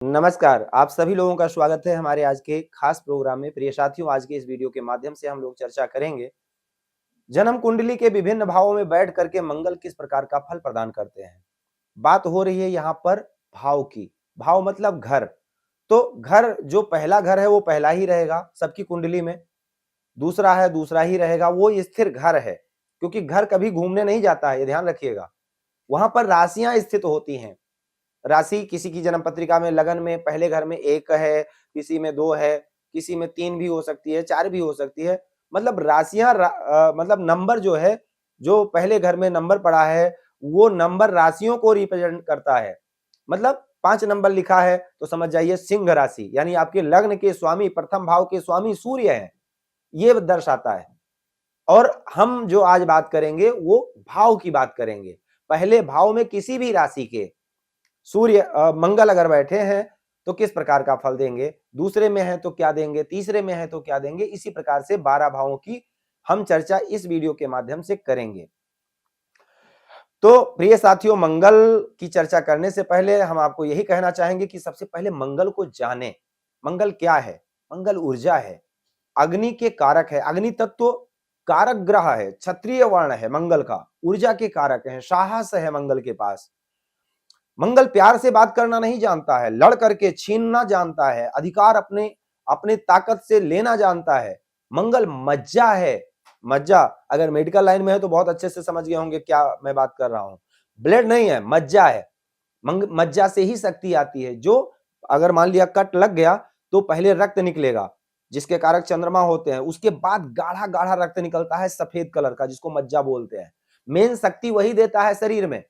नमस्कार, आप सभी लोगों का स्वागत है हमारे आज के खास प्रोग्राम में। प्रिय साथियों, आज के इस वीडियो के माध्यम से हम लोग चर्चा करेंगे जन्म कुंडली के विभिन्न भावों में बैठ करके मंगल किस प्रकार का फल प्रदान करते हैं। बात हो रही है यहाँ पर भाव की। भाव मतलब घर। तो घर, जो पहला घर है वो पहला ही रहेगा सबकी कुंडली में। दूसरा है दूसरा ही रहेगा, वो स्थिर घर है, क्योंकि घर कभी घूमने नहीं जाता है, ये ध्यान रखिएगा। वहां पर राशियां स्थित होती हैं। राशि किसी की जन्म पत्रिका में लगन में पहले घर में 1 है, किसी में 2 है, किसी में 3 भी हो सकती है, 4 भी हो सकती है। मतलब राशियां मतलब नंबर जो है, जो पहले घर में नंबर पड़ा है, वो नंबर राशियों को रिप्रेजेंट करता है। मतलब 5 नंबर लिखा है तो समझ जाइए सिंह राशि, यानी आपके लग्न के स्वामी, प्रथम भाव के स्वामी सूर्य हैं, ये दर्शाता है। और हम जो आज बात करेंगे वो भाव की बात करेंगे। पहले भाव में किसी भी राशि के सूर्य मंगल अगर बैठे हैं तो किस प्रकार का फल देंगे, दूसरे में है तो क्या देंगे, तीसरे में है तो क्या देंगे। इसी प्रकार से 12 भावों की हम चर्चा इस वीडियो के माध्यम से करेंगे। तो प्रिय साथियों, मंगल की चर्चा करने से पहले हम आपको यही कहना चाहेंगे कि सबसे पहले मंगल को जानें। मंगल क्या है? मंगल ऊर्जा है, अग्नि के कारक है, अग्नि तत्व कारक ग्रह है, क्षत्रिय वर्ण है मंगल का, ऊर्जा के कारक है, साहस है मंगल के पास। मंगल प्यार से बात करना नहीं जानता है, लड़ करके छीनना जानता है, अधिकार अपने अपने ताकत से लेना जानता है। मंगल मज्जा है। मज्जा अगर मेडिकल लाइन में है तो बहुत अच्छे से समझ गए होंगे क्या मैं बात कर रहा हूं। ब्लड नहीं है, मज्जा है। मज्जा से ही शक्ति आती है। जो अगर मान लिया कट लग गया तो पहले रक्त निकलेगा, जिसके कारक चंद्रमा होते हैं, उसके बाद गाढ़ा गाढ़ा रक्त निकलता है सफेद कलर का, जिसको मज्जा बोलते हैं। मेन शक्ति वही देता है शरीर में।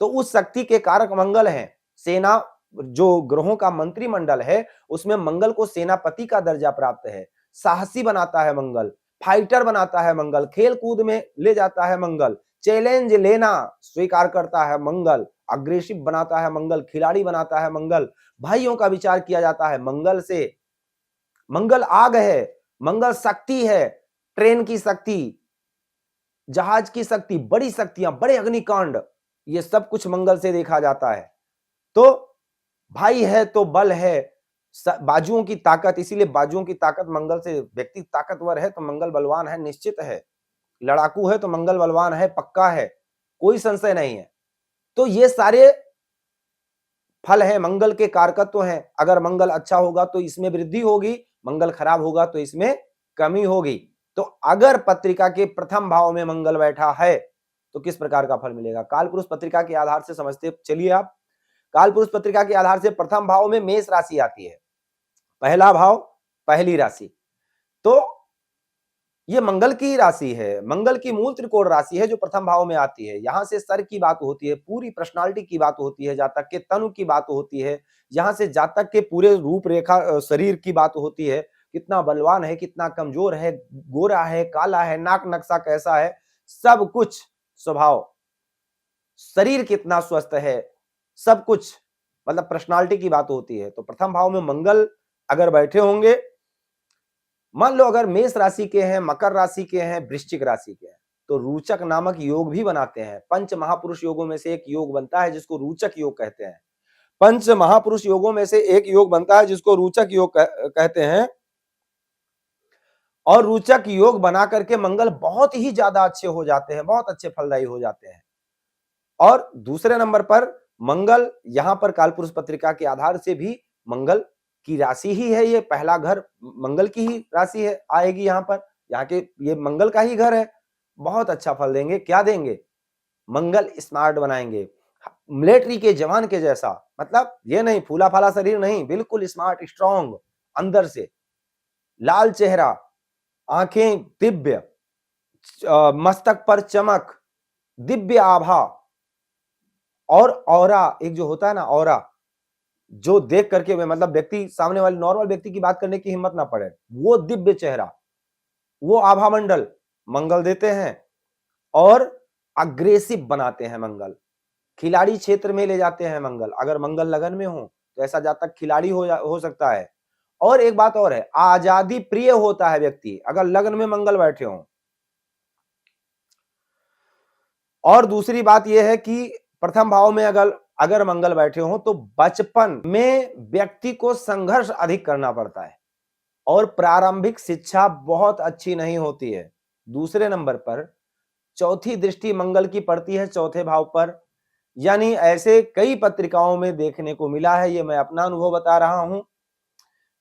तो उस शक्ति के कारक मंगल हैं। सेना, जो ग्रहों का मंत्रिमंडल है, उसमें मंगल को सेनापति का दर्जा प्राप्त है। साहसी बनाता है मंगल, फाइटर बनाता है मंगल, खेल कूद में ले जाता है मंगल, चैलेंज लेना स्वीकार करता है मंगल, अग्रेसिव बनाता है मंगल, खिलाड़ी बनाता है मंगल, भाइयों का विचार किया जाता है मंगल से। मंगल आग है, मंगल शक्ति है, ट्रेन की शक्ति, जहाज की शक्ति, बड़ी शक्तियां, बड़े अग्निकांड, ये सब कुछ मंगल से देखा जाता है। तो भाई है तो बल है, बाजुओं की ताकत, इसीलिए बाजुओं की ताकत मंगल से। व्यक्ति ताकतवर है तो मंगल बलवान है, निश्चित है। लड़ाकू है तो मंगल बलवान है, पक्का है, कोई संशय नहीं है। तो ये सारे फल है, मंगल के कारकत्व हैं। अगर मंगल अच्छा होगा तो इसमें वृद्धि होगी, मंगल खराब होगा तो इसमें कमी होगी। तो अगर पत्रिका के प्रथम भाव में मंगल बैठा है तो किस प्रकार का फल मिलेगा? कालपुरुष पत्रिका के आधार से समझते चलिए आप। कालपुरुष पत्रिका के आधार से प्रथम भाव में मेष राशि आती है, पहला भाव, पहली राशि। तो ये मंगल की राशि है, मंगल की मूल त्रिकोण राशि है जो प्रथम भाव में आती है। यहां से सर की बात होती है, पूरी पर्सनालिटी की बात होती है, जातक के तनु की बात होती है, यहां से जातक के पूरे रूपरेखा शरीर की बात होती है, कितना बलवान है, कितना कमजोर है, गोरा है, काला है, नाक नक्शा कैसा है, सब कुछ स्वभाव, शरीर कितना स्वस्थ है, सब कुछ, मतलब पर्सनालिटी की बात होती है। तो प्रथम भाव में मंगल अगर बैठे होंगे, मान लो अगर मेष राशि के हैं, मकर राशि के हैं, वृश्चिक राशि के हैं, तो रोचक नामक योग भी बनाते हैं। पंच महापुरुष योगों में से एक योग बनता है जिसको रोचक योग कहते हैं। पंच महापुरुष योगों में से एक योग बनता है जिसको रोचक योग कहते हैं। और रोचक योग बना करके मंगल बहुत ही ज्यादा अच्छे हो जाते हैं, बहुत अच्छे फलदायी हो जाते हैं। और दूसरे नंबर पर मंगल, यहां पर कालपुरुष पत्रिका के आधार से भी मंगल की राशि ही है, ये पहला घर मंगल की ही राशि है, आएगी यहां पर, यहाँ के ये मंगल का ही घर है। बहुत अच्छा फल देंगे। क्या देंगे? मंगल स्मार्ट बनाएंगे, मिलिट्री के जवान के जैसा। मतलब ये नहीं फूला फाला शरीर नहीं, बिल्कुल स्मार्ट स्ट्रांग, अंदर से लाल चेहरा, आंखें दिव्य, मस्तक पर चमक, दिव्य आभा, और ऑरा, एक जो होता है ना ऑरा, जो देख करके मतलब व्यक्ति, सामने वाले नॉर्मल व्यक्ति की बात करने की हिम्मत ना पड़े, वो दिव्य चेहरा, वो आभा मंडल मंगल देते हैं। और अग्रेसिव बनाते हैं मंगल, खिलाड़ी क्षेत्र में ले जाते हैं मंगल। अगर मंगल लगन में हो तो ऐसा जातक खिलाड़ी हो सकता है। और एक बात और है, आजादी प्रिय होता है व्यक्ति अगर लगन में मंगल बैठे हो। और दूसरी बात यह है कि प्रथम भाव में अगर अगर मंगल बैठे हो तो बचपन में व्यक्ति को संघर्ष अधिक करना पड़ता है और प्रारंभिक शिक्षा बहुत अच्छी नहीं होती है। दूसरे नंबर पर चौथी दृष्टि मंगल की पड़ती है चौथे भाव पर, यानी ऐसे कई पत्रिकाओं में देखने को मिला है, ये मैं अपना अनुभव बता रहा हूं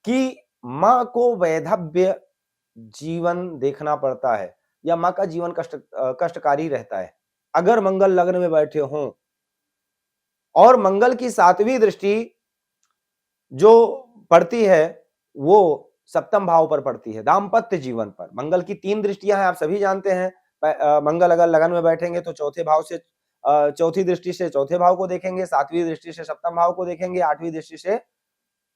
कि मां को वैधव्य जीवन देखना पड़ता है या मां का जीवन कष्टकारी रहता है अगर मंगल लग्न में बैठे हों। और मंगल की सातवीं दृष्टि जो पड़ती है वो सप्तम भाव पर पड़ती है, दाम्पत्य जीवन पर। मंगल की 3 दृष्टियां हैं, आप सभी जानते हैं। मंगल अगर लगन में बैठेंगे तो चौथे भाव से चौथी दृष्टि से चौथे भाव को देखेंगे, सातवीं दृष्टि से सप्तम भाव को देखेंगे, आठवीं दृष्टि से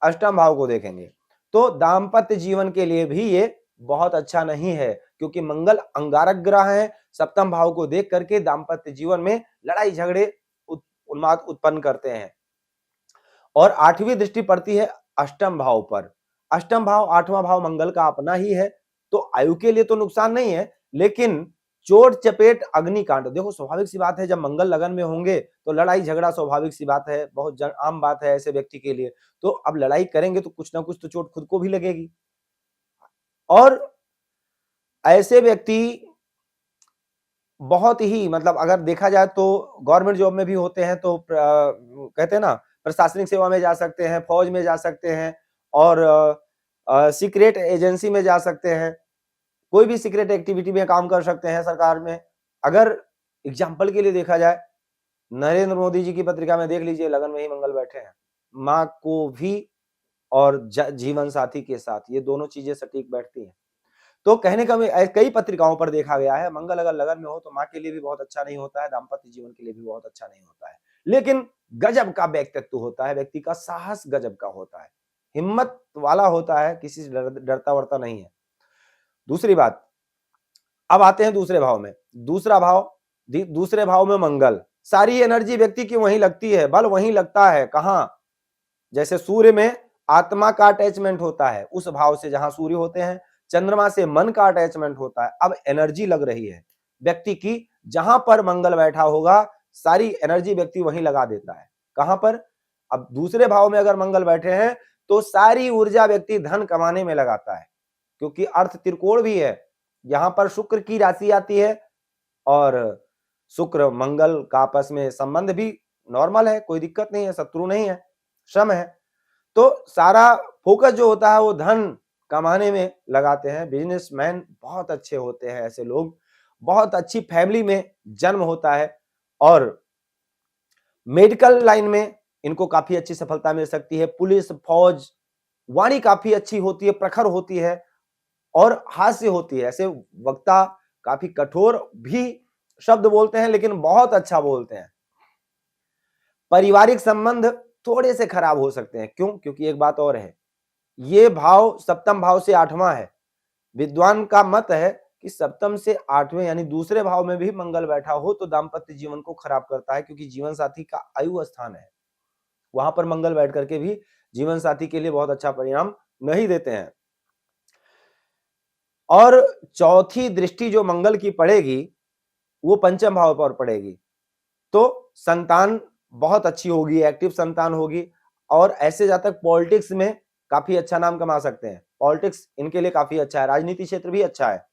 अष्टम भाव को देखेंगे। तो दाम्पत्य जीवन के लिए भी ये बहुत अच्छा नहीं है, क्योंकि मंगल अंगारक ग्रह है। सप्तम भाव को देख करके दाम्पत्य जीवन में लड़ाई झगड़े उन्माद उत्पन्न करते हैं। और आठवीं दृष्टि पड़ती है अष्टम भाव पर। अष्टम भाव आठवां भाव मंगल का अपना ही है, तो आयु के लिए तो नुकसान नहीं है, लेकिन चोट चपेट अग्निकांड, देखो स्वाभाविक सी बात है, जब मंगल लगन में होंगे तो लड़ाई झगड़ा स्वाभाविक सी बात है, बहुत आम बात है ऐसे व्यक्ति के लिए। तो अब लड़ाई करेंगे तो कुछ ना कुछ तो चोट खुद को भी लगेगी। और ऐसे व्यक्ति बहुत ही मतलब अगर देखा जाए तो गवर्नमेंट जॉब में भी होते हैं, तो कहते हैं ना प्रशासनिक सेवा में जा सकते हैं, फौज में जा सकते हैं और सीक्रेट एजेंसी में जा सकते हैं, कोई भी सीक्रेट एक्टिविटी में काम कर सकते हैं सरकार में। अगर एग्जाम्पल के लिए देखा जाए, नरेंद्र मोदी जी की पत्रिका में देख लीजिए, लगन में ही मंगल बैठे हैं, माँ को भी और जीवन साथी के साथ, ये दोनों चीजें सटीक बैठती हैं। तो कहने का कई पत्रिकाओं पर देखा गया है, मंगल अगर लगन में हो तो माँ के लिए भी बहुत अच्छा नहीं होता है, दाम्पत्य जीवन के लिए भी बहुत अच्छा नहीं होता है। लेकिन गजब का व्यक्तित्व होता है, व्यक्ति का साहस गजब का होता है, हिम्मत वाला होता है, किसी से डरता वरता नहीं है। दूसरी बात, अब आते हैं दूसरे भाव में। दूसरे भाव में मंगल, सारी एनर्जी व्यक्ति की वहीं लगती है, बल वहीं लगता है। कहां? जैसे सूर्य में आत्मा का अटैचमेंट होता है, उस भाव से जहां सूर्य होते हैं, चंद्रमा से मन का अटैचमेंट होता है। अब एनर्जी लग रही है व्यक्ति की, जहां पर मंगल बैठा होगा सारी एनर्जी व्यक्ति वहीं लगा देता है। कहां पर? अब दूसरे भाव में अगर मंगल बैठे हैं तो सारी ऊर्जा व्यक्ति धन कमाने में लगाता है, क्योंकि अर्थ त्रिकोण भी है। यहां पर शुक्र की राशि आती है और शुक्र मंगल का आपस में संबंध भी नॉर्मल है, कोई दिक्कत नहीं है, शत्रु नहीं है, श्रम है। तो सारा फोकस जो होता है वो धन कमाने में लगाते हैं। बिजनेसमैन बहुत अच्छे होते हैं ऐसे लोग, बहुत अच्छी फैमिली में जन्म होता है और मेडिकल लाइन में इनको काफी अच्छी सफलता मिल सकती है। पुलिस, फौज, वाणी काफी अच्छी होती है, प्रखर होती है और हास्य होती है। ऐसे वक्ता काफी कठोर भी शब्द बोलते हैं, लेकिन बहुत अच्छा बोलते हैं। पारिवारिक संबंध थोड़े से खराब हो सकते हैं। क्यों? क्योंकि एक बात और है, ये भाव सप्तम भाव से आठवां है। विद्वान का मत है कि सप्तम से आठवें यानी दूसरे भाव में भी मंगल बैठा हो तो दाम्पत्य जीवन को खराब करता है, क्योंकि जीवन साथी का आयु स्थान है, वहां पर मंगल बैठ करके भी जीवन साथी के लिए बहुत अच्छा परिणाम नहीं देते हैं। और चौथी दृष्टि जो मंगल की पड़ेगी वो पंचम भाव पर पड़ेगी, तो संतान बहुत अच्छी होगी, एक्टिव संतान होगी और ऐसे जातक पॉलिटिक्स में काफी अच्छा नाम कमा सकते हैं। पॉलिटिक्स इनके लिए काफी अच्छा है, राजनीति क्षेत्र भी अच्छा है।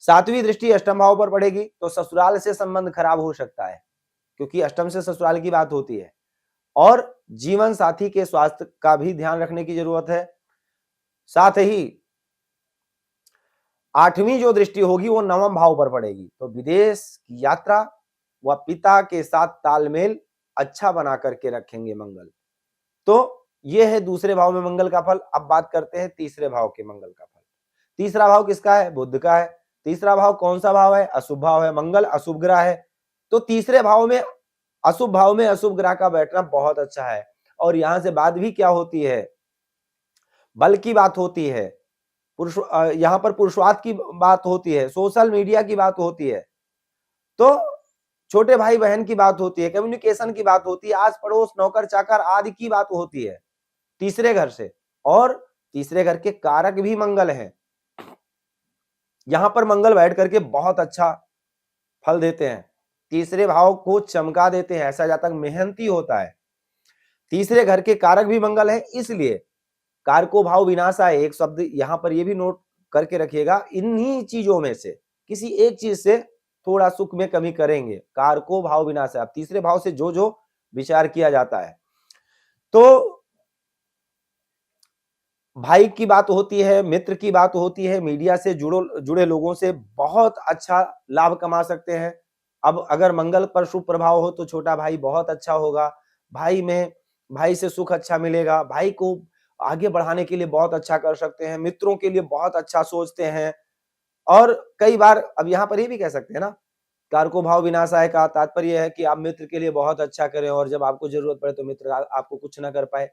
सातवीं दृष्टि अष्टम भाव पर पड़ेगी तो ससुराल से संबंध खराब हो सकता है, क्योंकि अष्टम से ससुराल की बात होती है। और जीवन साथी के स्वास्थ्य का भी ध्यान रखने की जरूरत है। साथ ही आठवीं जो दृष्टि होगी वो नवम भाव पर पड़ेगी, तो विदेश की यात्रा व पिता के साथ तालमेल अच्छा बना करके रखेंगे मंगल। तो ये है दूसरे भाव में मंगल का फल। अब बात करते हैं तीसरे भाव के मंगल का फल। तीसरा भाव किसका है? बुध का है। तीसरा भाव कौन सा भाव है? अशुभ भाव है। मंगल अशुभ ग्रह है, तो तीसरे भाव में अशुभ ग्रह का बैठना बहुत अच्छा है। और यहां से बात भी क्या होती है? बल की बात होती है, यहां पर पुरुषार्थ की बात होती है, सोशल मीडिया की बात होती है, तो छोटे भाई बहन की बात होती है, कम्युनिकेशन की बात होती है, आस पड़ोस, नौकर चाकर आदि की बात होती है तीसरे घर से। और तीसरे घर के कारक भी मंगल हैं। यहां पर मंगल बैठ करके बहुत अच्छा फल देते हैं, तीसरे भाव को चमका देते हैं। ऐसा जातक मेहनती होता है, तीसरे घर के कारक भी मंगल है, इसलिए कारको भाव विनाशाय, एक शब्द यहां पर ये भी नोट करके रखिएगा, इन्हीं चीजों में से किसी एक चीज से थोड़ा सुख में कमी करेंगे। कारको भाव विनाशाय, अब तीसरे भाव से जो जो विचार किया जाता है, तो भाई की बात होती है, मित्र की बात होती है, मीडिया से जुड़े लोगों से बहुत अच्छा लाभ कमा सकते हैं। अब अगर मंगल पर शुभ प्रभाव हो तो छोटा भाई बहुत अच्छा होगा, भाई से सुख अच्छा मिलेगा, भाई को आगे बढ़ाने के लिए बहुत अच्छा कर सकते हैं, मित्रों के लिए बहुत अच्छा सोचते हैं। और कई बार अब यहाँ पर ये भी कह सकते हैं ना, कारको भाव विनाशाय का तात्पर्य है कि आप मित्र के लिए बहुत अच्छा करें और जब आपको जरूरत पड़े तो मित्र आपको कुछ ना कर पाए,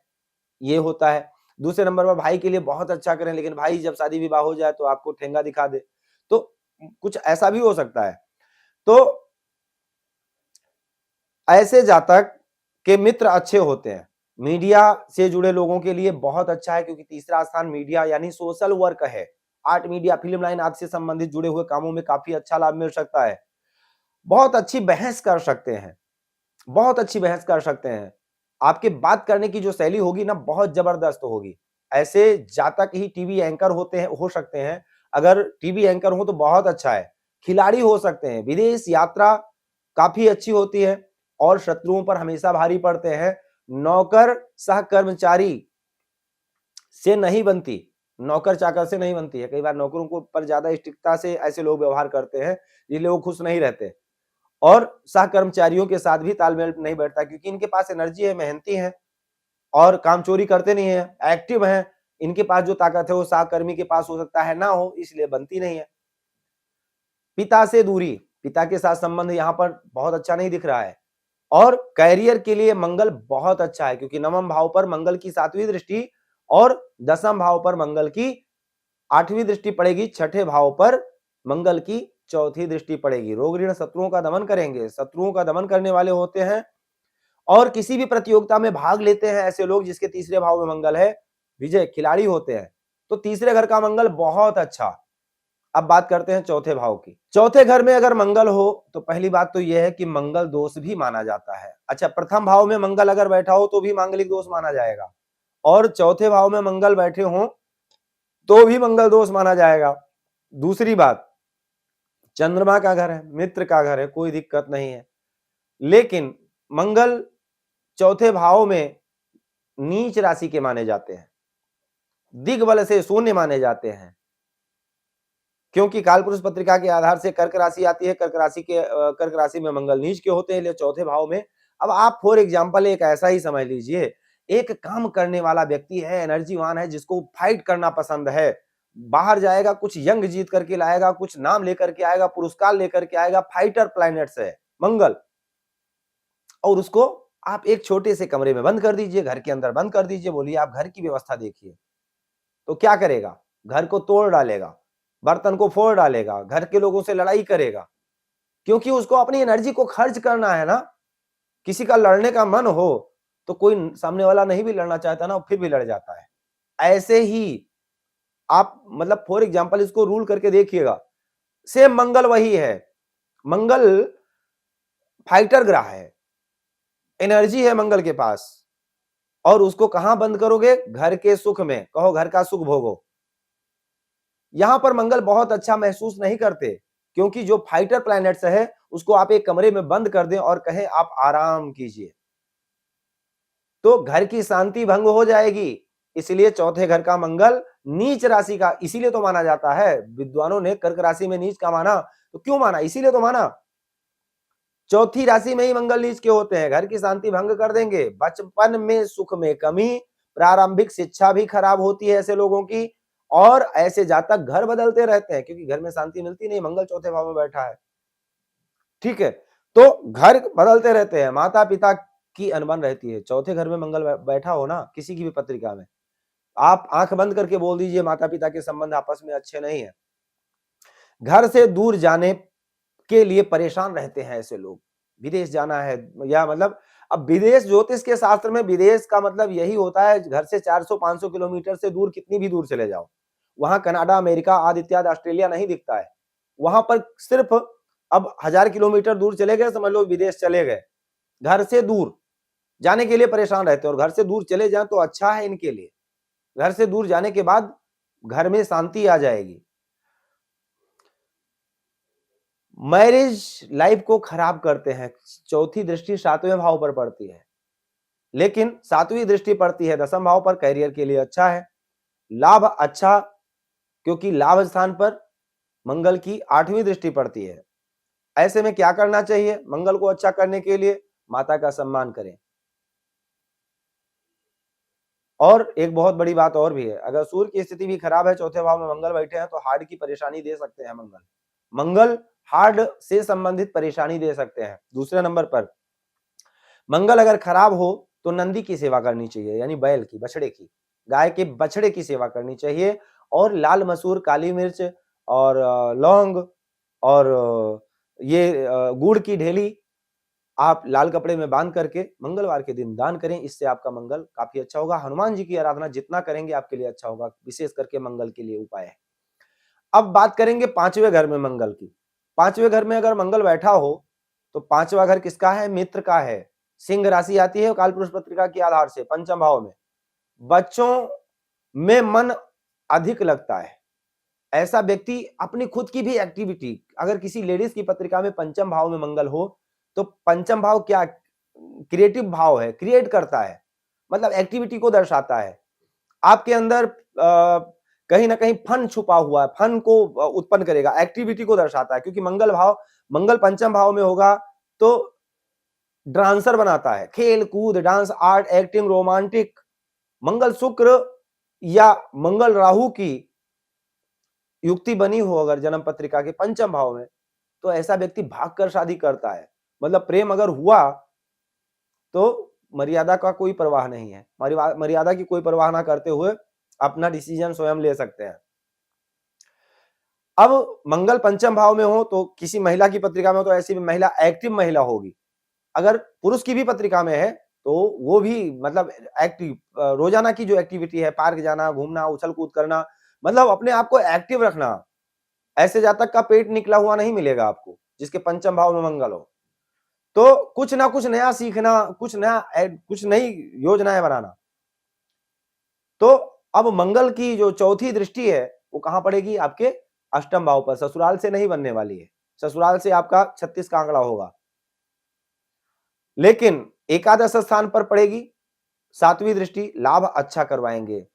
ये होता है। दूसरे नंबर पर भाई के लिए बहुत अच्छा करें, लेकिन भाई जब शादी विवाह हो जाए तो आपको ठेंगा दिखा दे, तो कुछ ऐसा भी हो सकता है। तो ऐसे जातक के मित्र अच्छे होते हैं, मीडिया से जुड़े लोगों के लिए बहुत अच्छा है, क्योंकि तीसरा स्थान मीडिया यानी सोशल वर्क है। आर्ट, मीडिया, फिल्म लाइन आदि से संबंधित जुड़े हुए कामों में काफी अच्छा लाभ मिल सकता है। बहुत अच्छी बहस कर सकते हैं, बहुत अच्छी बहस कर सकते हैं। आपके बात करने की जो शैली होगी ना, बहुत जबरदस्त होगी। ऐसे जातक ही टीवी एंकर हो सकते हैं। अगर टीवी एंकर हो तो बहुत अच्छा है। खिलाड़ी हो सकते हैं, विदेश यात्रा काफी अच्छी होती है और शत्रुओं पर हमेशा भारी पड़ते हैं। नौकर सहकर्मचारी से नहीं बनती, नौकर चाकर से नहीं बनती है। कई बार नौकरों को पर ज्यादा स्ट्रिक्टता से ऐसे लोग व्यवहार करते हैं, इसलिए वो खुश नहीं रहते। और सहकर्मचारियों के साथ भी तालमेल नहीं बैठता, क्योंकि इनके पास एनर्जी है, मेहनती हैं और काम चोरी करते नहीं है, एक्टिव हैं। इनके पास जो ताकत है वो सहकर्मी के पास हो सकता है ना हो, इसलिए बनती नहीं है। पिता से दूरी, पिता के साथ संबंध यहाँ पर बहुत अच्छा नहीं दिख रहा है। और कैरियर के लिए मंगल बहुत अच्छा है, क्योंकि नवम भाव पर मंगल की 7वीं दृष्टि और 10वें भाव पर मंगल की 8वीं दृष्टि पड़ेगी, छठे भाव पर मंगल की 4थी दृष्टि पड़ेगी। रोग ऋण शत्रुओं का दमन करेंगे, शत्रुओं का दमन करने वाले होते हैं। और किसी भी प्रतियोगिता में भाग लेते हैं ऐसे लोग जिसके तीसरे भाव में मंगल है, विजय खिलाड़ी होते हैं। तो तीसरे घर का मंगल बहुत अच्छा। अब बात करते हैं चौथे भाव की। चौथे घर में अगर मंगल हो तो पहली बात तो यह है कि मंगल दोष भी माना जाता है। अच्छा, प्रथम भाव में मंगल अगर बैठा हो तो भी मांगलिक दोष माना जाएगा, और चौथे भाव में मंगल बैठे हो तो भी मंगल दोष माना जाएगा। दूसरी बात, चंद्रमा का घर है, मित्र का घर है, कोई दिक्कत नहीं है। लेकिन मंगल चौथे भाव में नीच राशि के माने जाते हैं, दिग्बल से शून्य माने जाते हैं, क्योंकि कालपुरुष पत्रिका के आधार से कर्क राशि आती है। कर्क राशि में मंगल नीच के होते हैं, इसलिए चौथे भाव में। अब आप फॉर एग्जांपल एक ऐसा ही समझ लीजिए, एक काम करने वाला व्यक्ति है, एनर्जीवान है, जिसको फाइट करना पसंद है, बाहर जाएगा, कुछ यंग जीत करके लाएगा, कुछ नाम लेकर के आएगा, पुरस्कार लेकर के आएगा, फाइटर प्लैनेट्स है मंगल। और उसको आप एक छोटे से कमरे में बंद कर दीजिए, घर के अंदर बंद कर दीजिए, बोलिए आप घर की व्यवस्था देखिए, तो क्या करेगा? घर को तोड़ डालेगा, बर्तन को फोड़ डालेगा, घर के लोगों से लड़ाई करेगा, क्योंकि उसको अपनी एनर्जी को खर्च करना है ना। किसी का लड़ने का मन हो तो कोई सामने वाला नहीं भी लड़ना चाहता ना, फिर भी लड़ जाता है। ऐसे ही आप मतलब फॉर एग्जांपल इसको रूल करके देखिएगा। सेम मंगल वही है, मंगल फाइटर ग्रह है, एनर्जी है मंगल के पास, और उसको कहां बंद करोगे? घर के सुख में, कहो घर का सुख भोगो। यहां पर मंगल बहुत अच्छा महसूस नहीं करते, क्योंकि जो फाइटर प्लैनेट्स है उसको आप एक कमरे में बंद कर दें और कहें आप आराम कीजिए, तो घर की शांति भंग हो जाएगी। इसलिए चौथे घर का मंगल नीच राशि का इसीलिए तो माना जाता है। विद्वानों ने कर्क राशि में नीच का माना, तो क्यों माना? इसीलिए तो माना। चौथी राशि में ही मंगल नीच के होते हैं, घर की शांति भंग कर देंगे, बचपन में सुख में कमी, प्रारंभिक शिक्षा भी खराब होती है ऐसे लोगों की, और ऐसे जातक घर बदलते रहते हैं, क्योंकि घर में शांति मिलती नहीं, मंगल चौथे भाव में बैठा है। ठीक है, तो घर बदलते रहते हैं, माता पिता की अनबन रहती है। चौथे घर में मंगल बैठा हो ना, किसी की भी पत्रिका में, आप आंख बंद करके बोल दीजिए माता पिता के संबंध आपस में अच्छे नहीं है। घर से दूर जाने के लिए परेशान रहते हैं ऐसे लोग, विदेश जाना है, या मतलब अब विदेश, ज्योतिष के शास्त्र में विदेश का मतलब यही होता है, घर से 400-500 किलोमीटर से दूर, कितनी भी दूर चले जाओ, वहां कनाडा, अमेरिका आदि इत्यादि, ऑस्ट्रेलिया नहीं दिखता है। वहां पर सिर्फ अब 1000 किलोमीटर दूर चले गए, समझ लो विदेश चले गए, घर से दूर। जाने के लिए परेशान रहते हैं, और घर से दूर चले जाएं तो अच्छा है इनके लिए। घर से दूर जाने के बाद घर में शांति आ जाएगी। मैरिज लाइफ को खराब करते हैं। चौथी दृष्टि 7वें भाव पर पड़ती है, लेकिन 7वीं दृष्टि पड़ती है 10वें भाव पर, कैरियर के लिए अच्छा है। लाभ अच्छा, क्योंकि लाभ स्थान पर मंगल की 8वीं दृष्टि पड़ती है। ऐसे में क्या करना चाहिए मंगल को अच्छा करने के लिए? माता का सम्मान करें। और एक बहुत बड़ी बात और भी है, अगर सूर्य की स्थिति भी खराब है, चौथे भाव में मंगल बैठे हैं, तो हार्ट की परेशानी दे सकते हैं मंगल हार्ट से संबंधित परेशानी दे सकते हैं। दूसरे नंबर पर मंगल अगर खराब हो तो नंदी की सेवा करनी चाहिए, यानी बैल की, बछड़े की, गाय के बछड़े की सेवा करनी चाहिए। और लाल मसूर, काली मिर्च और लौंग और ये गुड़ की ढेली आप लाल कपड़े में बांध करके मंगलवार के दिन दान करें। इससे आपका मंगल काफी अच्छा होगा। हनुमान जी की आराधना जितना करेंगे आपके लिए अच्छा होगा, विशेष करके मंगल के लिए उपाय है। अब बात करेंगे 5वें घर में मंगल की। 5वें घर में अगर मंगल बैठा हो तो 5वां घर किसका है? मित्र का है। सिंह राशि आती है कालपुरुष पत्रिका के आधार से 5म भाव में। बच्चों में मन अधिक लगता है। ऐसा व्यक्ति अपनी खुद की भी एक्टिविटी, अगर किसी लेडीज की पत्रिका में 5म भाव में मंगल हो तो 5म भाव क्या? क्रिएटिव भाव है, क्रिएट करता है, मतलब एक्टिविटी को दर्शाता है। आपके अंदर कहीं ना कहीं फन छुपा हुआ है, फन को उत्पन्न करेगा, एक्टिविटी को दर्शाता है। क्योंकि मंगल 5म भाव में होगा तो डांसर बनाता है, खेल कूद, डांस, आर्ट, एक्टिंग, रोमांटिक। मंगल शुक्र या मंगल राहु की युक्ति बनी हो अगर जन्म पत्रिका के 5म भाव में, तो ऐसा व्यक्ति भागकर शादी करता है। मतलब प्रेम अगर हुआ तो मर्यादा का कोई परवाह नहीं है, मर्यादा की कोई परवाह ना करते हुए अपना डिसीजन स्वयं ले सकते हैं। अब मंगल 5म भाव में हो तो किसी महिला की पत्रिका में हो तो ऐसी महिला एक्टिव महिला होगी। अगर पुरुष की भी पत्रिका में है तो वो भी मतलब एक्टिव, रोजाना की जो एक्टिविटी है, पार्क जाना, घूमना, उछल कूद करना, मतलब अपने आप को एक्टिव रखना। ऐसे जातक का पेट निकला हुआ नहीं मिलेगा आपको जिसके 5म भाव में मंगल हो। तो कुछ ना कुछ नया सीखना, कुछ नई योजनाएं बनाना। तो अब मंगल की जो चौथी दृष्टि है वो कहां पड़ेगी? आपके 8म भाव पर। ससुराल से नहीं बनने वाली है, ससुराल से आपका 36 का आंकड़ा होगा, लेकिन एकादश स्थान पर पड़ेगी 7वीं दृष्टि, लाभ अच्छा करवाएंगे।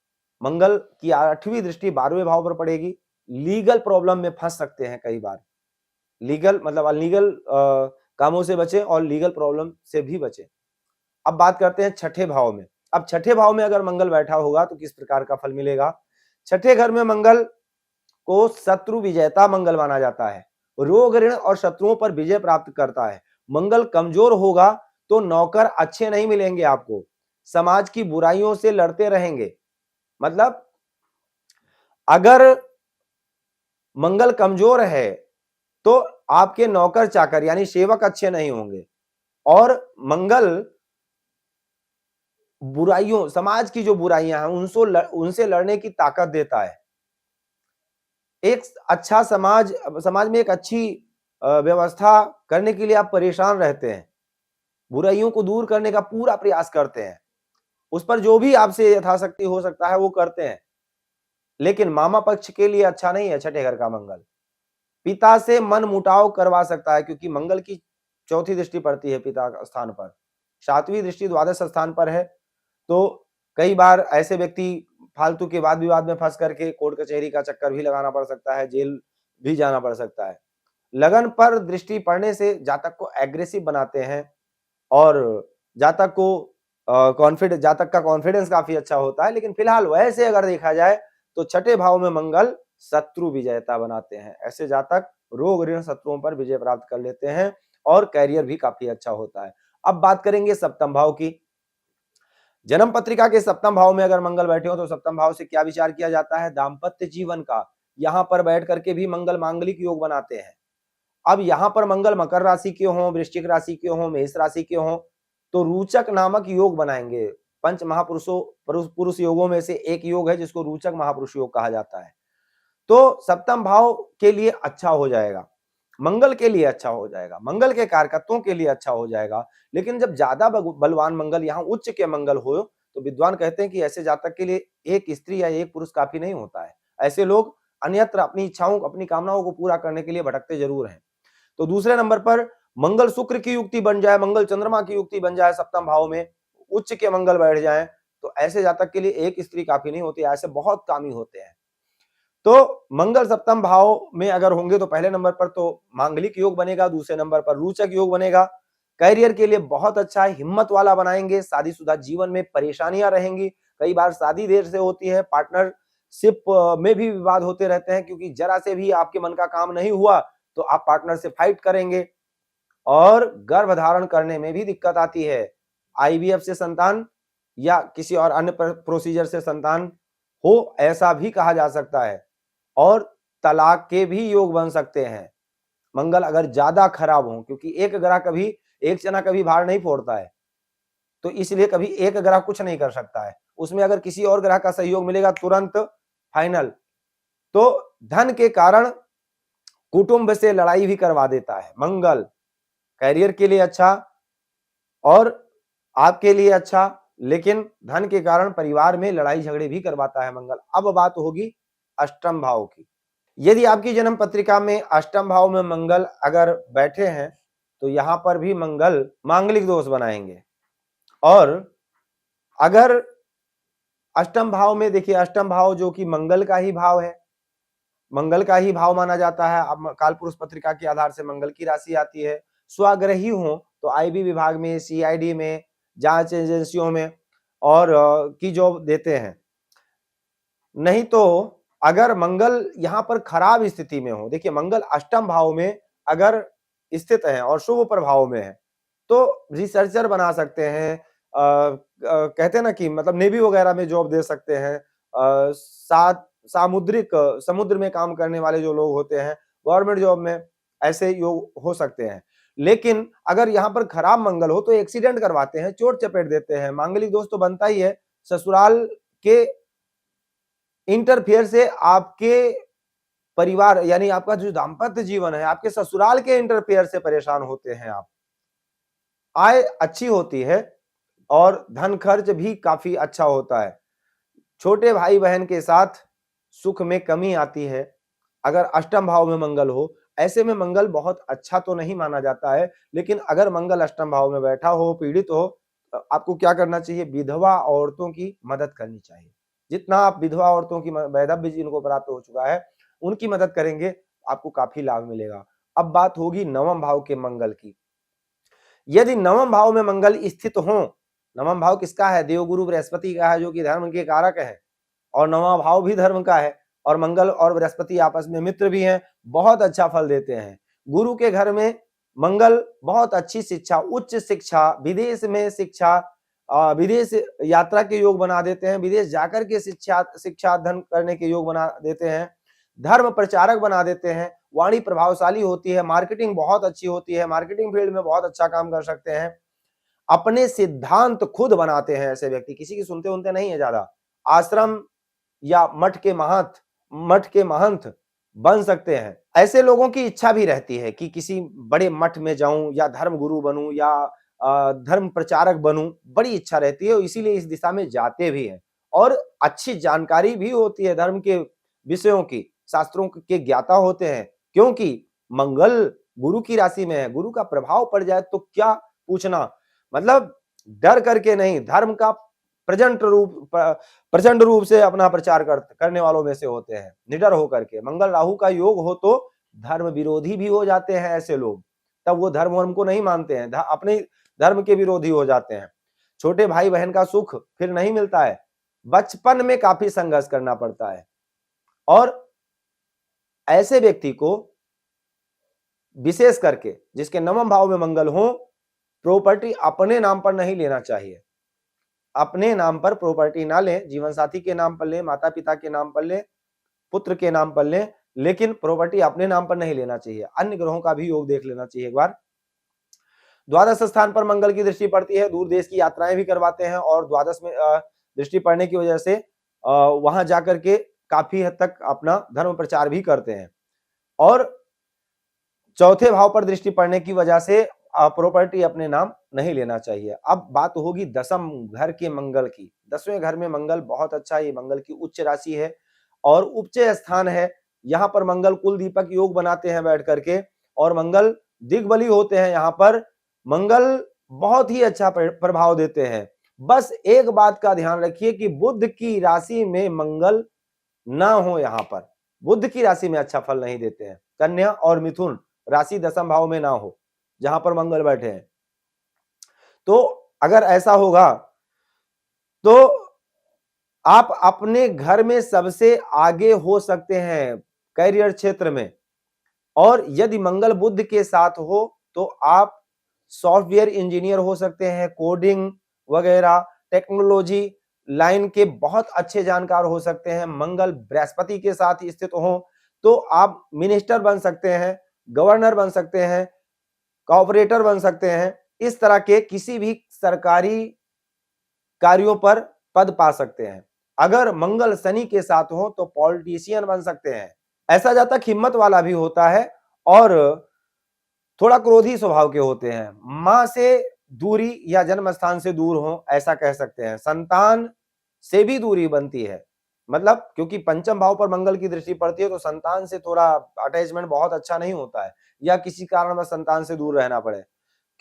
मंगल की 8वीं दृष्टि 12वें भाव पर पड़ेगी। लीगल प्रॉब्लम में फंस सकते हैं कई बार, लीगल मतलब अनलीगल कामों से बचें और लीगल प्रॉब्लम से भी बचें। अब बात करते हैं छठे भाव में। अब छठे भाव में अगर मंगल बैठा होगा तो किस प्रकार का फल मिलेगा? छठे घर में मंगल को शत्रु विजेता मंगल माना जाता है, रोग ऋण और शत्रुओं पर विजय प्राप्त करता है। मंगल कमजोर होगा तो नौकर अच्छे नहीं मिलेंगे आपको, समाज की बुराइयों से लड़ते रहेंगे। मतलब अगर मंगल कमजोर है तो आपके नौकर चाकर यानी सेवक अच्छे नहीं होंगे, और मंगल बुराइयों, समाज की जो बुराइयां हैं उनसे लड़ने की ताकत देता है। एक अच्छा समाज में एक अच्छी व्यवस्था करने के लिए आप परेशान रहते हैं, बुराइयों को दूर करने का पूरा प्रयास करते हैं, उस पर जो भी आपसे यथाशक्ति हो सकता है वो करते हैं। लेकिन मामा पक्ष के लिए अच्छा नहीं है छठे घर का मंगल। पिता से मन मुटाव करवा सकता है, क्योंकि मंगल की चौथी दृष्टि पड़ती है पिता स्थान पर, 7वीं दृष्टि द्वादश स्थान पर है। तो कई बार ऐसे व्यक्ति फालतू के वाद विवाद में फंस करके कोर्ट कचहरी का चक्कर भी लगाना पड़ सकता है, जेल भी जाना पड़ सकता है। लगन पर दृष्टि पड़ने से जातक को एग्रेसिव बनाते हैं, और जातक का कॉन्फिडेंस काफी अच्छा होता है। लेकिन फिलहाल वैसे अगर देखा जाए तो छठे भाव में मंगल शत्रु विजेता बनाते हैं। ऐसे जातक रोग ऋण शत्रुओं पर विजय प्राप्त कर लेते हैं और कैरियर भी काफी अच्छा होता है। अब बात करेंगे सप्तम भाव की। जन्म पत्रिका के सप्तम भाव में अगर मंगल बैठे हो तो सप्तम भाव से क्या विचार किया जाता है? दाम्पत्य जीवन का। यहां पर बैठ करके भी मंगल मांगलिक योग बनाते हैं। अब यहां पर मंगल मकर राशि के हों, वृश्चिक राशि के हों, मेष राशि के हों, तो रोचक नामक योग बनाएंगे। पंच महापुरुषों पुरुष योगों में से एक योग है जिसको रोचक महापुरुष योग कहा जाता है। तो सप्तम भाव के लिए अच्छा हो जाएगा। मंगल के लिए अच्छा हो जाएगा, मंगल के कारकत्वों के लिए अच्छा हो जाएगा। लेकिन जब ज्यादा बलवान मंगल यहाँ उच्च के मंगल हो, तो विद्वान कहते हैं कि ऐसे जातक के लिए एक स्त्री या एक पुरुष काफी नहीं होता है। ऐसे लोग अन्यत्र अपनी इच्छाओं, अपनी कामनाओं को पूरा करने के लिए भटकते जरूर हैं। तो दूसरे नंबर पर मंगल शुक्र की युक्ति बन जाए, मंगल चंद्रमा की युक्ति बन जाए सप्तम भाव में, उच्च के मंगल बैठ जाए, तो ऐसे जातक के लिए एक स्त्री काफी नहीं होती, ऐसे बहुत कामी होते हैं। तो मंगल सप्तम भाव में अगर होंगे तो पहले नंबर पर तो मांगलिक योग बनेगा, दूसरे नंबर पर रोचक योग बनेगा। कैरियर के लिए बहुत अच्छा है, हिम्मत वाला बनाएंगे। शादीशुदा जीवन में परेशानियां रहेंगी, कई बार शादी देर से होती है, पार्टनरशिप में भी विवाद होते रहते हैं, क्योंकि जरा से भी आपके मन का काम नहीं हुआ तो आप पार्टनर से फाइट करेंगे। और गर्भ धारण करने में भी दिक्कत आती है, आईवीएफ से संतान या किसी और अन्य प्रोसीजर से संतान हो, ऐसा भी कहा जा सकता है। और तलाक के भी योग बन सकते हैं मंगल अगर ज्यादा खराब हो, क्योंकि एक ग्रह कभी, एक चना कभी भार नहीं फोड़ता है, तो इसलिए कभी एक ग्रह कुछ नहीं कर सकता है, उसमें अगर किसी और ग्रह का सहयोग मिलेगा तुरंत फाइनल। तो धन के कारण कुटुंब से लड़ाई भी करवा देता है मंगल। कैरियर के लिए अच्छा और आपके लिए अच्छा, लेकिन धन के कारण परिवार में लड़ाई झगड़े भी करवाता है मंगल। अब बात होगी अष्टम भाव की। यदि आपकी जन्म पत्रिका में अष्टम भाव में मंगल अगर बैठे हैं, तो यहां पर भी मंगल मांगलिक दोष बनाएंगे। और अगर अष्टम भाव में, देखिए अष्टम भाव जो कि मंगल का ही भाव है, मंगल का ही भाव माना जाता है। अब काल पुरुष पत्रिका के आधार से मंगल की राशि आती है। स्वग्रही हो तो आईबी विभाग में, सीआईडी में, जांच एजेंसियों में और की जॉब देते हैं। नहीं तो अगर मंगल यहां पर खराब स्थिति में हो, देखिए मंगल अष्टम भाव में अगर स्थित है और शुभ प्रभाव में है, तो रिसर्चर बना सकते हैं, कहते हैं ना कि मतलब नेवी वगैरह में जॉब दे सकते हैं, सामुद्रिक समुद्र में काम करने वाले जो लोग होते हैं, गवर्नमेंट जॉब में ऐसे योग हो सकते हैं। लेकिन अगर यहाँ पर खराब मंगल हो तो एक्सीडेंट करवाते हैं, चोट चपेट देते हैं, मांगलिक दोष तो बनता ही है। ससुराल के इंटरफेयर से आपके परिवार यानी आपका जो दाम्पत्य जीवन है, आपके ससुराल के इंटरफेयर से परेशान होते हैं आप। आय अच्छी होती है और धन खर्च भी काफी अच्छा होता है। छोटे भाई बहन के साथ सुख में कमी आती है अगर अष्टम भाव में मंगल हो। ऐसे में मंगल बहुत अच्छा तो नहीं माना जाता है, लेकिन अगर मंगल अष्टम भाव में बैठा हो, पीड़ित हो, आपको क्या करना चाहिए? विधवा औरतों की मदद करनी चाहिए। जितना आप विधवा औरतों की वैधव्य जिनको प्राप्त हो चुका है, उनकी मदद करेंगे, आपको काफी लाभ मिलेगा। अब बात होगी नवम भाव के मंगल की। यदि नवम भाव में मंगल स्थित हो, नवम भाव किसका है? देवगुरु बृहस्पति का है, जो कि धर्म के कारक है, और नवम भाव भी धर्म का है, और मंगल और बृहस्पति आपस में मित्र भी हैं, बहुत अच्छा फल देते हैं। गुरु के घर में मंगल बहुत अच्छी शिक्षा, उच्च शिक्षा, विदेश में शिक्षा, विदेश यात्रा के योग बना देते हैं, विदेश जाकर के शिक्षा अध्ययन करने के योग बना देते हैं, धर्म प्रचारक बना देते हैं, वाणी प्रभावशाली होती है, मार्केटिंग बहुत अच्छी होती है, मार्केटिंग फील्ड में बहुत अच्छा काम कर सकते हैं, अपने सिद्धांत खुद बनाते हैं। ऐसे व्यक्ति किसी की सुनते उनते नहीं है ज्यादा, आश्रम या मठ के महंत बन सकते हैं। ऐसे लोगों की इच्छा भी रहती है कि किसी बड़े मठ में जाऊं या धर्म गुरु बनूं या धर्म प्रचारक बनूं, बड़ी इच्छा रहती है, इसीलिए इस दिशा में जाते भी हैं। और अच्छी जानकारी भी होती है धर्म के विषयों की, शास्त्रों के ज्ञाता होते हैं, क्योंकि मंगल गुरु की राशि में है। गुरु का प्रभाव पड़ जाए तो क्या पूछना, मतलब डर करके नहीं, धर्म का प्रचंड रूप से अपना प्रचार करने वालों में से होते हैं, निडर होकर के। मंगल राहु का योग हो तो धर्म विरोधी भी हो जाते हैं ऐसे लोग, तब वो धर्म को नहीं मानते हैं, अपने धर्म के विरोधी हो जाते हैं। छोटे भाई बहन का सुख फिर नहीं मिलता है, बचपन में काफी संघर्ष करना पड़ता है। और ऐसे व्यक्ति को विशेष करके जिसके नवम भाव में मंगल हो, प्रॉपर्टी अपने नाम पर नहीं लेना चाहिए। अपने नाम पर प्रॉपर्टी ना लें, जीवन साथी के नाम पर लें, माता पिता के नाम पर लें, पुत्र के नाम पर लें, लेकिन प्रॉपर्टी अपने नाम पर नहीं लेना चाहिए। अन्य ग्रहों का भी योग देख लेना चाहिए एक बार। द्वादश स्थान पर मंगल की दृष्टि पड़ती है, दूर देश की यात्राएं भी करवाते हैं, और द्वादश में दृष्टि पड़ने की वजह से वहां जाकर के काफी हद तक अपना धर्म प्रचार भी करते हैं। और चौथे भाव पर दृष्टि पड़ने की वजह से प्रॉपर्टी अपने नाम नहीं लेना चाहिए। अब बात होगी दसम घर के मंगल की। 10वें घर में मंगल बहुत अच्छा, ये मंगल की उच्च राशि है और उच्च स्थान है। यहाँ पर मंगल कुल दीपक योग बनाते हैं बैठ करके और मंगल दिग्बली होते हैं। यहाँ पर मंगल बहुत ही अच्छा प्रभाव देते हैं। बस एक बात का ध्यान रखिए कि बुध की राशि में मंगल ना हो। यहाँ पर बुध की राशि में अच्छा फल नहीं देते हैं। कन्या और मिथुन राशि दसम भाव में ना हो जहां पर मंगल बैठे हैं। तो अगर ऐसा होगा तो आप अपने घर में सबसे आगे हो सकते हैं करियर क्षेत्र में। और यदि मंगल बुध के साथ हो तो आप सॉफ्टवेयर इंजीनियर हो सकते हैं, कोडिंग वगैरह टेक्नोलॉजी लाइन के बहुत अच्छे जानकार हो सकते हैं। मंगल बृहस्पति के साथ स्थित हो तो आप मिनिस्टर बन सकते हैं, गवर्नर बन सकते हैं, कॉर्पोरेटर बन सकते हैं। इस तरह के किसी भी सरकारी कार्यों पर पद पा सकते हैं। अगर मंगल शनि के साथ हो तो पॉलिटिशियन बन सकते हैं। ऐसा जातक हिम्मत वाला भी होता है और थोड़ा क्रोधी स्वभाव के होते हैं। मां से दूरी या जन्म स्थान से दूर हो ऐसा कह सकते हैं। संतान से भी दूरी बनती है, मतलब क्योंकि पंचम भाव पर मंगल की दृष्टि पड़ती है तो संतान से थोड़ा अटैचमेंट बहुत अच्छा नहीं होता है या किसी कारणवश संतान से दूर रहना पड़े,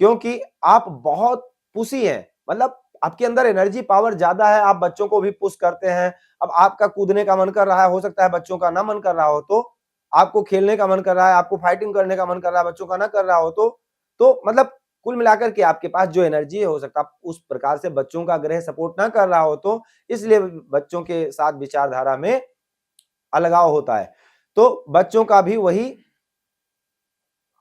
क्योंकि आप बहुत पुशी हैं। मतलब आपके अंदर एनर्जी पावर ज्यादा है, आप बच्चों को भी पुश करते हैं। अब आपका कूदने का मन कर रहा है, हो सकता है बच्चों का ना मन कर रहा हो, तो आपको खेलने का मन कर रहा है, आपको फाइटिंग करने का मन कर रहा है, बच्चों का ना कर रहा हो तो मतलब कुल मिलाकर के आपके पास जो एनर्जी है, हो सकता है उस प्रकार से बच्चों का ग्रह सपोर्ट ना कर रहा हो, तो इसलिए बच्चों के साथ विचारधारा में अलगाव होता है। तो बच्चों का भी वही,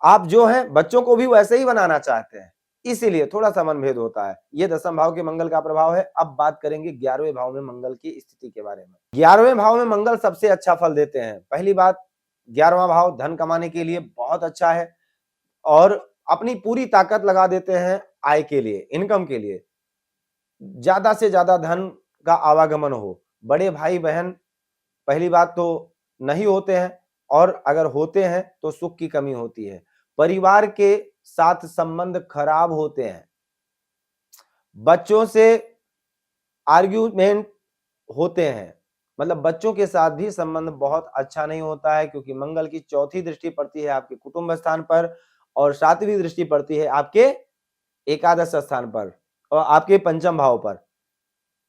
आप जो है बच्चों को भी वैसे ही बनाना चाहते हैं, इसीलिए थोड़ा सा मनभेद होता है। ये दसम भाव के मंगल का प्रभाव है। अब बात करेंगे 11वें भाव में मंगल की स्थिति के बारे में। 11वें भाव में मंगल सबसे अच्छा फल देते हैं। पहली बात, 11वां भाव धन कमाने के लिए बहुत अच्छा है और अपनी पूरी ताकत लगा देते हैं आय के लिए, इनकम के लिए। ज्यादा से ज्यादा धन का आवागमन हो। बड़े भाई बहन पहली बात तो नहीं होते हैं और अगर होते हैं तो सुख की कमी होती है। परिवार के साथ संबंध खराब होते हैं। बच्चों से आर्ग्यूमेंट होते हैं, मतलब बच्चों के साथ भी संबंध बहुत अच्छा नहीं होता है, क्योंकि मंगल की चौथी दृष्टि पड़ती है आपके कुटुंब स्थान पर और सातवीं दृष्टि पड़ती है आपके एकादश स्थान पर और आपके पंचम भाव पर।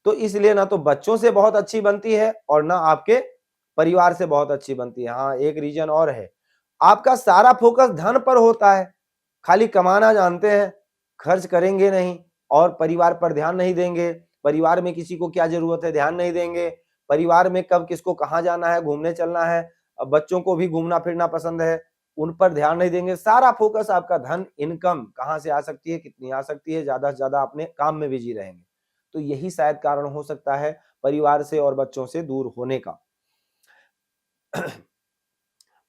तो इसलिए ना तो बच्चों से बहुत अच्छी बनती है और ना आपके परिवार से बहुत अच्छी बनती है। हाँ, एक रीजन और है, आपका सारा फोकस धन पर होता है, खाली कमाना जानते हैं, खर्च करेंगे नहीं और परिवार पर ध्यान नहीं देंगे। परिवार में किसी को क्या जरूरत है ध्यान नहीं देंगे। परिवार में कब किसको कहाँ जाना है, घूमने चलना है, बच्चों को भी घूमना फिरना पसंद है, उन पर ध्यान नहीं देंगे। सारा फोकस आपका धन, इनकम कहाँ से आ सकती है, कितनी आ सकती है, ज्यादा से ज्यादा अपने काम में बिजी रहेंगे। तो यही शायद कारण हो सकता है परिवार से और बच्चों से दूर होने का।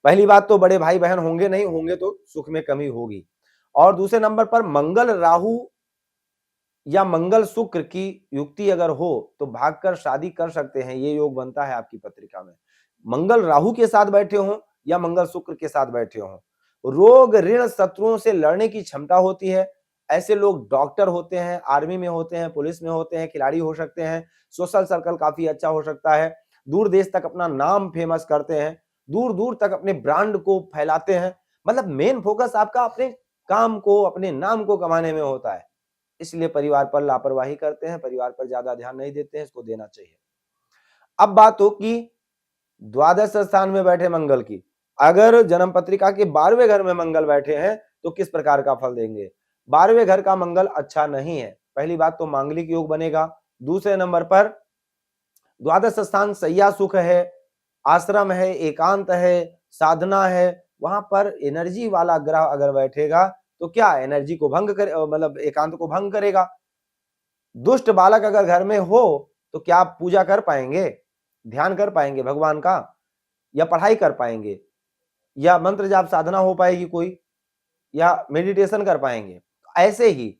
पहली बात तो बड़े भाई बहन होंगे नहीं, होंगे तो सुख में कमी होगी। और दूसरे नंबर पर मंगल राहु या मंगल शुक्र की युक्ति अगर हो तो भागकर शादी कर सकते हैं, ये योग बनता है आपकी पत्रिका में। मंगल राहु के साथ बैठे हों या मंगल शुक्र के साथ बैठे हों, रोग ऋण शत्रुओं से लड़ने की क्षमता होती है। ऐसे लोग डॉक्टर होते हैं, आर्मी में होते हैं, पुलिस में होते हैं, खिलाड़ी हो सकते हैं, सोशल सर्कल काफी अच्छा हो सकता है, दूर देश तक अपना नाम फेमस करते हैं, दूर दूर तक अपने ब्रांड को फैलाते हैं। मतलब मेन फोकस आपका अपने काम को, अपने नाम को कमाने में होता है, इसलिए परिवार पर लापरवाही करते हैं, परिवार पर ज्यादा ध्यान नहीं देते हैं, इसको देना चाहिए। अब बात हो कि द्वादश स्थान में बैठे मंगल की, अगर जन्म पत्रिका के 12वें घर में मंगल बैठे हैं तो किस प्रकार का फल देंगे। 12वें घर का मंगल अच्छा नहीं है। पहली बात तो मांगलिक योग बनेगा। दूसरे नंबर पर द्वादश स्थान सैया सुख है, आश्रम है, एकांत है, साधना है, वहां पर एनर्जी वाला ग्रह अगर बैठेगा तो क्या एनर्जी को भंग करे, मतलब एकांत को भंग करेगा। दुष्ट बालक अगर घर में हो तो क्या आप पूजा कर पाएंगे, ध्यान कर पाएंगे भगवान का, या पढ़ाई कर पाएंगे, या मंत्र जाप साधना हो पाएगी कोई, या मेडिटेशन कर पाएंगे। ऐसे ही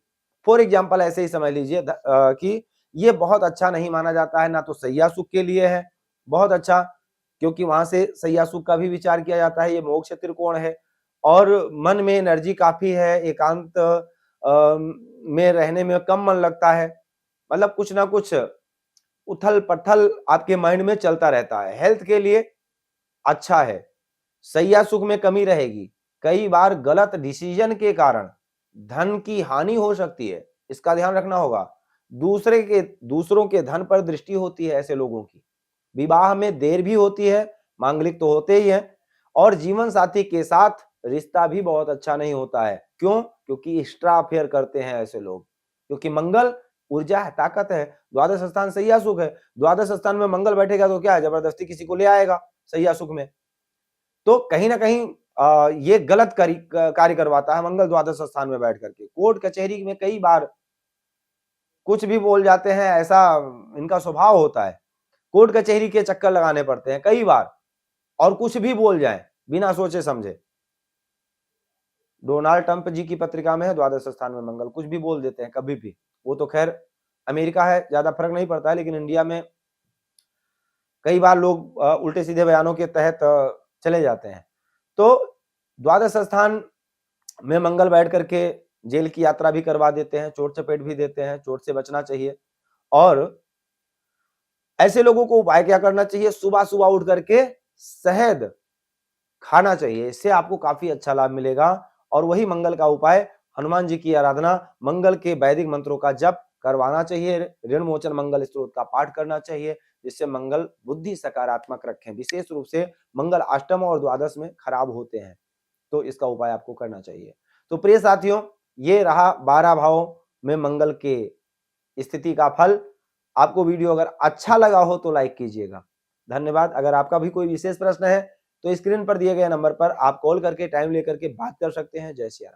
फॉर एग्जांपल ऐसे ही समझ लीजिए कि ये बहुत अच्छा नहीं माना जाता है। ना तो सैया सुख के लिए है बहुत अच्छा, क्योंकि वहां से सैया सुख का भी विचार किया जाता है, ये मोक्ष त्रिकोण है। और मन में एनर्जी काफी है, एकांत में रहने में कम मन लगता है, मतलब कुछ ना कुछ उथल-पथल आपके माइंड में चलता रहता है। हेल्थ के लिए अच्छा है, शैया सुख में कमी रहेगी, कई बार गलत डिसीजन के कारण धन की हानि हो सकती है, इसका ध्यान रखना होगा। दूसरों के धन पर दृष्टि होती है ऐसे लोगों की। विवाह में देर भी होती है, मांगलिक तो होते ही हैं, और जीवन साथी के साथ रिश्ता भी बहुत अच्छा नहीं होता है। क्यों? क्योंकि एक्स्ट्रा अफेयर करते हैं ऐसे लोग। क्योंकि मंगल ऊर्जा है, ताकत है, द्वादश स्थान शैया सुख है। द्वादश स्थान में मंगल बैठेगा तो क्या है, जबरदस्ती किसी को ले आएगा शैया सुख में। तो कहीं ना कहीं ये गलत कार्य करवाता है मंगल द्वादश स्थान में बैठ करके। कोर्ट कचहरी में कई बार कुछ भी बोल जाते हैं, ऐसा इनका स्वभाव होता है। कोर्ट कचहरी के चक्कर लगाने पड़ते हैं कई बार, और कुछ भी बोल जाए बिना सोचे समझे। डोनाल्ड ट्रंप जी की पत्रिका में है द्वादश स्थान में मंगल, कुछ भी बोल देते हैं कभी भी। वो तो खैर अमेरिका है, ज्यादा फर्क नहीं पड़ता है, लेकिन इंडिया में कई बार लोग उल्टे सीधे बयानों के तहत चले जाते हैं। तो द्वादश स्थान में मंगल बैठ करके जेल की यात्रा भी करवा देते हैं, चोट चपेट भी देते हैं, चोट से बचना चाहिए। और ऐसे लोगों को उपाय क्या करना चाहिए, सुबह सुबह उठ करके शहद खाना चाहिए, इससे आपको काफी अच्छा लाभ मिलेगा। और वही मंगल का उपाय, हनुमान जी की आराधना, मंगल के वैदिक मंत्रों का जप करवाना चाहिए, ऋण मोचन मंगल स्तोत्र का पाठ करना चाहिए, जिससे मंगल बुद्धि सकारात्मक रखें। विशेष रूप से मंगल अष्टम और द्वादश में खराब होते हैं, तो इसका उपाय आपको करना चाहिए। तो प्रिय साथियों, ये रहा 12 भावों में मंगल के स्थिति का फल। आपको वीडियो अगर अच्छा लगा हो तो लाइक कीजिएगा। धन्यवाद। अगर आपका भी कोई विशेष प्रश्न है तो स्क्रीन पर दिए गए नंबर पर आप कॉल करके टाइम लेकर के बात कर सकते हैं। जय श्री राम।